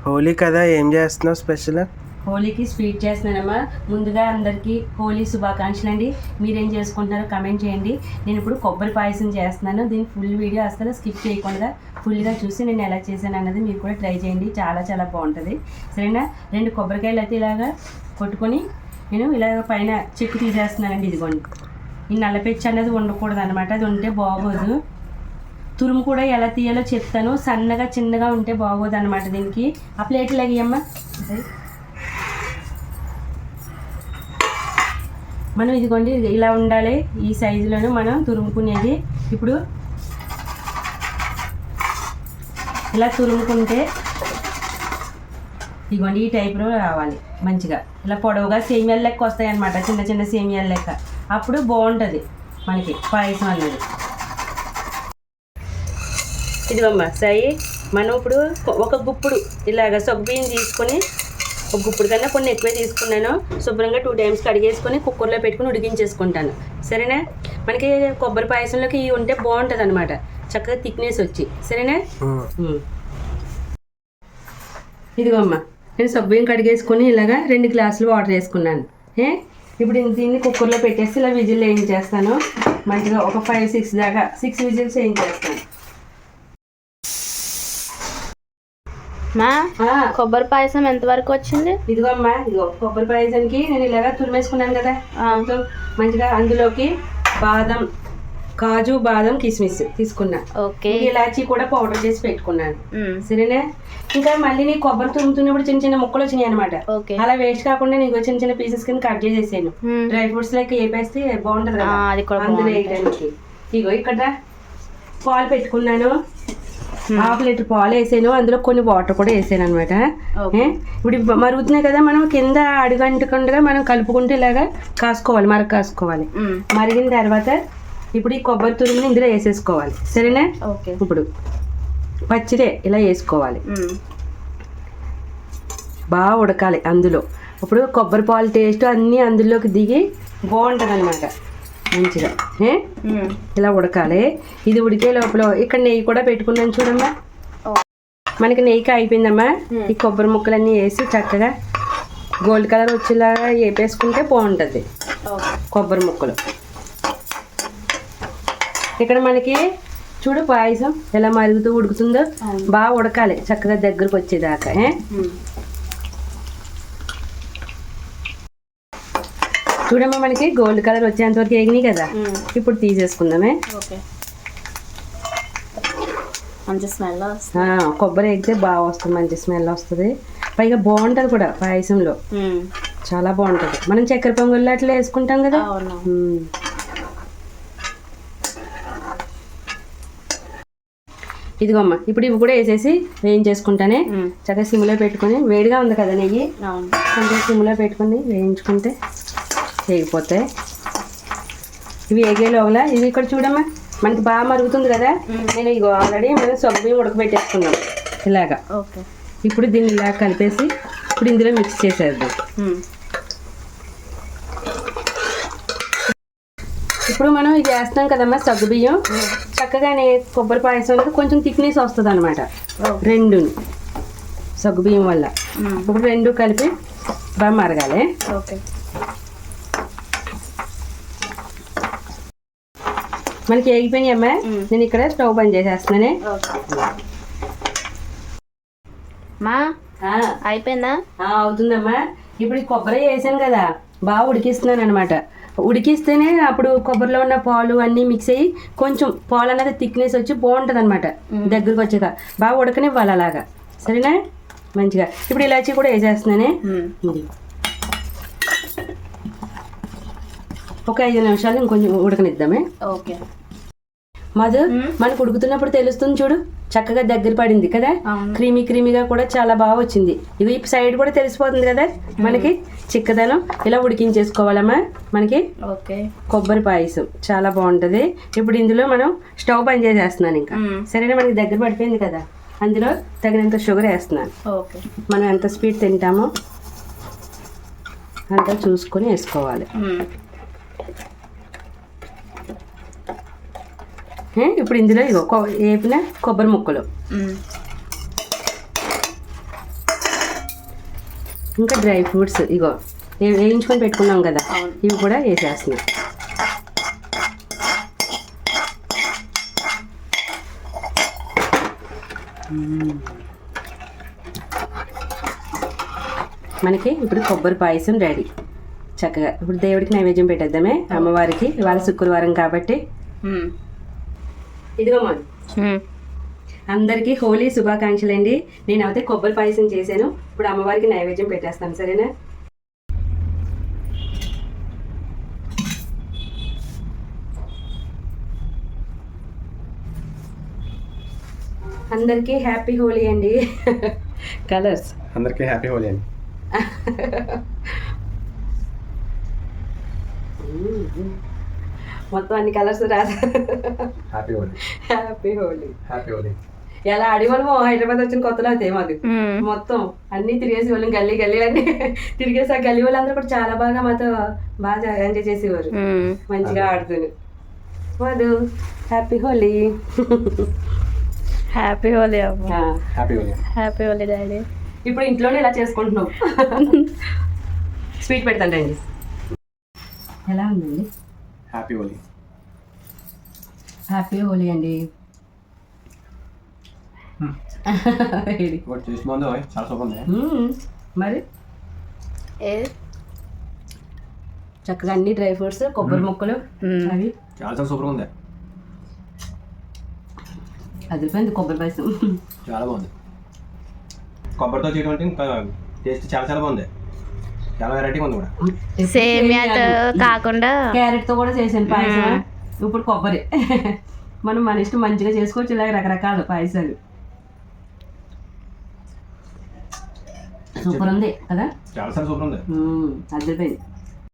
హోలీ కదా, ఏం చేస్తున్నావు స్పెషల్? హోలీకి స్వీట్ చేస్తున్నానమ్మా. ముందుగా అందరికీ హోలీ శుభాకాంక్షలు అండి. మీరేం చేసుకుంటున్నారో కమెంట్ చేయండి. నేను ఇప్పుడు కొబ్బరి పాయసం చేస్తున్నాను. దీని ఫుల్ వీడియో అసలు స్కిప్ చేయకుండా ఫుల్గా చూసి నేను ఎలా చేశాను అన్నది మీరు కూడా ట్రై చేయండి. చాలా చాలా బాగుంటుంది. సరేనా? 2 కొబ్బరికాయలు అయితే ఇలాగా కొట్టుకొని నేను ఇలాగ పైన చెక్కు తీసేస్తున్నానండి. ఇదిగోండి, ఈ నల్లపెచ్చి అనేది ఉండకూడదు అనమాట. అది ఉంటే బాగోదు. తురుము కూడా ఎలా తీయాలో చెప్తాను. సన్నగా చిన్నగా ఉంటే బాగోదు అనమాట. దీనికి ఆ ప్లేట్ లాగేయమ్మా. మనం ఇదిగోండి ఇలా ఉండాలి. ఈ సైజులోనే మనం తురుముకునేది. ఇప్పుడు ఇలా తురుముకుంటే ఇదిగోండి ఈ టైప్లో రావాలి. మంచిగా ఇలా పొడవుగా సేమియాల లెక్క వస్తాయి అన్నమాట. చిన్న చిన్న సేమియాల లెక్క. అప్పుడు బాగుంటుంది మనకి పాయసం అనేది. ఇదిగోమ్మ సాయి, మనం ఇప్పుడు ఒక గుప్పుడు ఇలాగ సగ్గుబియ్యం తీసుకొని, ఒక గుప్పుడు కన్నా కొన్ని ఎక్కువే తీసుకున్నాను. శుభ్రంగా 2 టైమ్స్ కడిగేసుకొని కుక్కర్లో పెట్టుకుని ఉడికించేసుకుంటాను. సరేనా? మనకి కొబ్బరి పాయసంలోకి ఇవి ఉంటే బాగుంటుంది అనమాట. చక్కగా థిక్నెస్ వచ్చి. సరేనా? ఇదిగోమ్మ, నేను సగ్గుబియ్యం కడిగేసుకొని ఇలాగా 2 గ్లాసులు వాటర్ వేసుకున్నాను. ఇప్పుడు దీన్ని కుక్కర్లో పెట్టేసి ఇలా విజిల్ వేయించేస్తాను. మంచిగా ఒక 5-6 దాకా 6 విజిల్స్ వేయించేస్తాను. మా కొబ్బరి పాయసం ఎంతవరకు వచ్చింది? ఇదిగో అమ్మా, ఇదిగో కొబ్బరి పాయసానికి నేను ఇలాగా తురిమేసుకున్నాను కదా. మంచిగా అందులోకి బాదం, కాజు, బాదం, కిస్మిస్ తీసుకున్నా. ఓకే. ఇలాచీ కూడా పౌడర్ చేసి పెట్టుకున్నాను. సరేనా? ఇంకా మళ్ళీ నీ కొబ్బరి తురుముతున్నప్పుడు చిన్న చిన్న ముక్కలు వచ్చినాయి అనమాట. అలా వేస్ట్ కాకుండా నీకు చిన్న చిన్న పీసెస్ కింద కట్ చేసేసాను. డ్రై ఫ్రూట్స్ లెక్క వేపేస్తే బాగుంటది కదా అందులో వేయడానికి. ఇగో ఇక్కడ పాలు పెట్టుకున్నాను. 1/2 లీటర్ పాలు వేసాను. అందులో కొన్ని వాటర్ కూడా వేసాను అనమాట. ఇప్పుడు మరుగుతున్నాయి కదా, మనం కింద అడుగంటకుండా మనం కలుపుకుంటే ఇలాగా కాసుకోవాలి, మరగ కాసుకోవాలి. మరిగిన తర్వాత ఇప్పుడు ఈ కొబ్బరి తురుముని ఇందులో వేసేసుకోవాలి. సరేనా? ఇప్పుడు పచ్చిదే ఇలా వేసుకోవాలి. బాగా ఉడకాలి అందులో. ఇప్పుడు కొబ్బరి పాలు టేస్ట్ అన్నీ అందులోకి దిగి బాగుంటుంది అనమాట. మంచిగా ఇలా ఉడకాలి. ఇది ఉడికే లోపల ఇక్కడ నెయ్యి కూడా పెట్టుకున్నాను చూడమ్మా. మనకి నెయ్యికి అయిపోయిందమ్మా. ఈ కొబ్బరి ముక్కలన్నీ వేసి చక్కగా గోల్డ్ కలర్ వచ్చేలాగా వేపేసుకుంటే బాగుంటుంది కొబ్బరి ముక్కలు. ఇక్కడ మనకి చూడు పాయసం ఎలా మరుగుతూ ఉడుకుతుందో. బాగా ఉడకాలి చక్కగా దగ్గరకు వచ్చేదాకా. చూడమ్మా, మనకి గోల్డ్ కలర్ వచ్చేంతవరకు వేగినాయి కదా. ఇప్పుడు తీసేసుకుందామే. మంచి స్మెల్. కొబ్బరి వేగితే బాగా వస్తుంది, మంచి స్మెల్ వస్తుంది. పైగా బాగుంటుంది కూడా పాయసంలో, చాలా బాగుంటుంది. మనం చక్కెర పొంగల్లో అట్లా వేసుకుంటాం కదా. ఇదిగోమ్మ, ఇప్పుడు ఇవి కూడా వేసేసి వేయించేసుకుంటానే. చక్కగా సిమ్లో పెట్టుకొని, వేడిగా ఉంది కదా నెయ్యి, కొంచెం సిమ్లో పెట్టుకొని వేయించుకుంటే వేగిపోతాయి. ఇవి వేగే లోపల ఇవి ఇక్కడ చూడమ్మా మనకి బాగా మరుగుతుంది కదా. నేను ఇగో ఆల్రెడీ మనం సగ్గుబియ్యం ఉడకబెట్టేసుకున్నాం ఇలాగా. ఇప్పుడు దీన్ని ఇలా కలిపేసి ఇప్పుడు ఇందులో మిక్స్ చేసేద్దాం. ఇప్పుడు మనం ఇది వేస్తున్నాం కదమ్మా సగ్గుబియ్యం. చక్కగానే కొబ్బరి పాయసం కొంచెం థిక్నెస్ వస్తుంది అనమాట. 2 సగ్గుబియ్యం వల్ల ఇప్పుడు 2 కలిపి బాగా మరగాలి. మనకి వేగిపోయినాయి అమ్మా. నేను ఇక్కడ స్టవ్ బంద్ చేసేస్తున్నానే. మా అయిపోయిందా? అవుతుందమ్మా. ఇప్పుడు ఈ కొబ్బరి వేసాను కదా, బాగా ఉడికిస్తున్నాను అనమాట. ఉడికిస్తేనే అప్పుడు కొబ్బరిలో ఉన్న పాలు అన్నీ మిక్స్ అయ్యి కొంచెం పాలు అనేది థిక్నెస్ వచ్చి బాగుంటుంది అనమాట. దగ్గరకు వచ్చాక బాగా ఉడకనివ్వాలి అలాగా. సరేనా? మంచిగా ఇప్పుడు ఇలాచీ కూడా వేసేస్తున్నానే. ఒక 5 నిమిషాలు ఇంకొంచెం ఉడకనిద్దామే. ఓకే. మధు, మనకు ఉడుకుతున్నప్పుడు తెలుస్తుంది చూడు, చక్కగా దగ్గర పడింది కదా. క్రీమీ క్రీమీగా కూడా చాలా బాగా వచ్చింది. ఇది సైడ్ కూడా తెలిసిపోతుంది కదా మనకి చిక్కదనం. ఇలా ఉడికించేసుకోవాలమ్మా మనకి కొబ్బరి పాయసం చాలా బాగుంటుంది. ఇప్పుడు ఇందులో మనం స్టవ్ బంద్ చేసేస్తున్నాను ఇంకా. సరేనా? మనకి దగ్గర పడిపోయింది కదా, అందులో తగినంత షుగర్ వేస్తున్నాను. మనం ఎంత స్వీట్ తింటామో అంతా చూసుకొని వేసుకోవాలి. ఇప్పుడు ఇందులో వేపిన కొబ్బరి ముక్కలు ఇంకా డ్రై ఫ్రూట్స్ ఇగో వేయించుకొని పెట్టుకున్నాం కదా, ఇవి కూడా వేసేస్తున్నాం. మనకి ఇప్పుడు కొబ్బరి పాయసం రెడీ. చక్కగా ఇప్పుడు దేవుడికి నైవేద్యం పెట్టేద్దామే, అమ్మవారికి. ఇవాళ శుక్రవారం కాబట్టి. ఇదిగో మా అందరికీ హోలీ శుభాకాంక్షలు అండి. నేనైతే కొబ్బరి పాయసం చేశాను, ఇప్పుడు అమ్మవారికి నైవేద్యం పెట్టేస్తాను, సరేనా? అందరికీ హ్యాపీ హోలీ అండి. కలర్స్ అందరికీ హ్యాపీ హోలీ అండి. మొత్తం అన్ని కలర్స్ రాదు. Happy Holi, happy Holi, happy Holi. ఎలా ఆడేవాళ్ళము హైదరాబాద్ వచ్చిన కొత్తలో అయితే మాది మొత్తం అన్ని తిరిగేసి వాళ్ళం, గల్లీ గల్లీలన్నీ తిరిగేసి ఆ గల్లీ వాళ్ళందరూ కూడా చాలా బాగా మాతో బాగా ఎంజాయ్ చేసేవారు, మంచిగా ఆడుతున్నారు. వాళ్ళు హ్యాపీ హోలీ. హ్యాపీ హోలీ అమ్మ. Happy Holi, happy Holi daddy. ఇప్పుడు ఇంట్లోనే ఇలా చేసుకుంటున్నాం. స్వీట్ పెడతాండి. ఎలా ఉందండి? హ్యాపీ హోలీ, హ్యాపీ హోలీ అండి. టేస్ట్ బాగుంది, చాలా సూపర్ ఉంది. మరి చక్కగా అన్ని డ్రై ఫ్రూట్స్, కొబ్బరి ముక్కలు అవి చాలా చాలా సూపర్ ఉంది. అదిరిపోయింది కొబ్బరి పాయసం, చాలా బాగుంది. కొబ్బరితో చేయడం అంటే ఇంకా టేస్ట్ చాలా చాలా బాగుంది, చాలా వెరైటీగా ఉంది కూడా. సేమియాతో కాకుండా క్యారెట్ తో కూడా చేసాను పాయసం. ఇప్పుడు కొబ్బరి మనం మన ఇష్టం మంచిగా చేసుకోవచ్చు, ఇలాగ రకరకాల పాయసాలు. సూపర్ ఉంది కదా, చాలా చాలా సూపర్ ఉంది. అదిరిపోయింది.